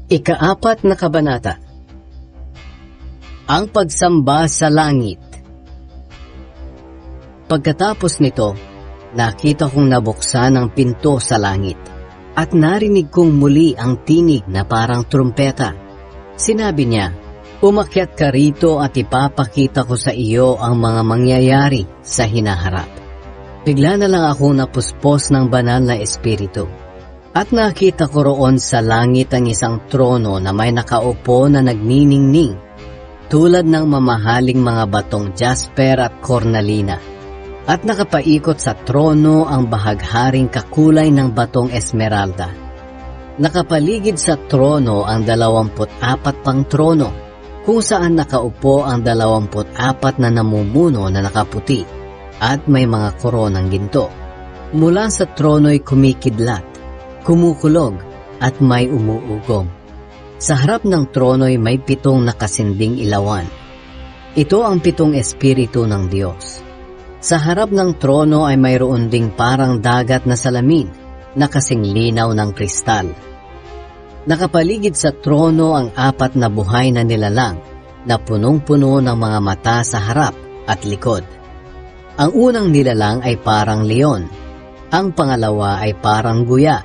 Ika-4 na kabanata. Ang pagsamba sa langit. Pagkatapos nito, nakita kong nabuksan ang pinto sa langit, at narinig kong muli ang tinig na parang trumpeta. Sinabi niya, "Umakyat ka rito at ipapakita ko sa iyo ang mga mangyayari sa hinaharap." Bigla na lang akong napuspos ng banal na espiritu. At nakita ko roon sa langit ang isang trono na may nakaupo na nagniningning, tulad ng mamahaling mga batong jasper at cornalina. At nakapaikot sa trono ang bahagharing kakulay ng batong esmeralda. Nakapaligid sa trono ang 24 pang trono, kung saan nakaupo ang 24 na namumuno na nakaputi, at may mga koronang ginto. Mula sa trono'y kumikidlat, kumukulog, at may umuugong. Sa harap ng trono'y may 7 nakasinding ilawan. Ito ang 7 espiritu ng Diyos. Sa harap ng trono ay mayroon ding parang dagat na salamin na kasing linaw ng kristal. Nakapaligid sa trono ang 4 na buhay na nilalang na punong-puno ng mga mata sa harap at likod. Ang unang nilalang ay parang leon, ang pangalawa ay parang guya,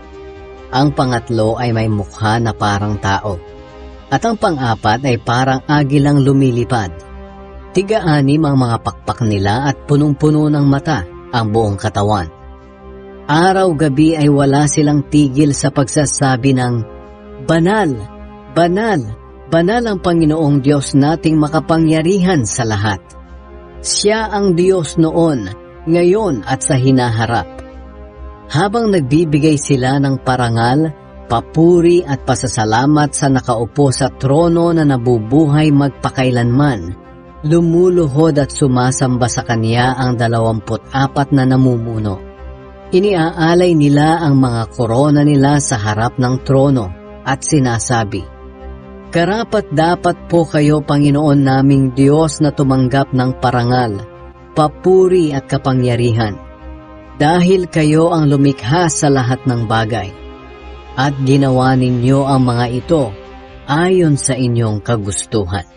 ang pangatlo ay may mukha na parang tao, at ang pang-4 ay parang agilang lumilipad. 6 ang mga pakpak nila at punong-puno ng mata ang buong katawan. Araw-gabi ay wala silang tigil sa pagsasabi ng, "Banal, banal, banal ang Panginoong Diyos nating makapangyarihan sa lahat. Siya ang Diyos noon, ngayon at sa hinaharap." Habang nagbibigay sila ng parangal, papuri at pasasalamat sa nakaupo sa trono na nabubuhay magpakailanman, lumuluhod at sumasamba sa Kanya ang 24 na namumuno. Iniaalay nila ang mga korona nila sa harap ng trono at sinasabi, "Karapat-dapat po kayo, Panginoon naming Diyos, na tumanggap ng parangal, papuri at kapangyarihan. Dahil kayo ang lumikha sa lahat ng bagay, at ginawa ninyo ang mga ito ayon sa inyong kagustuhan."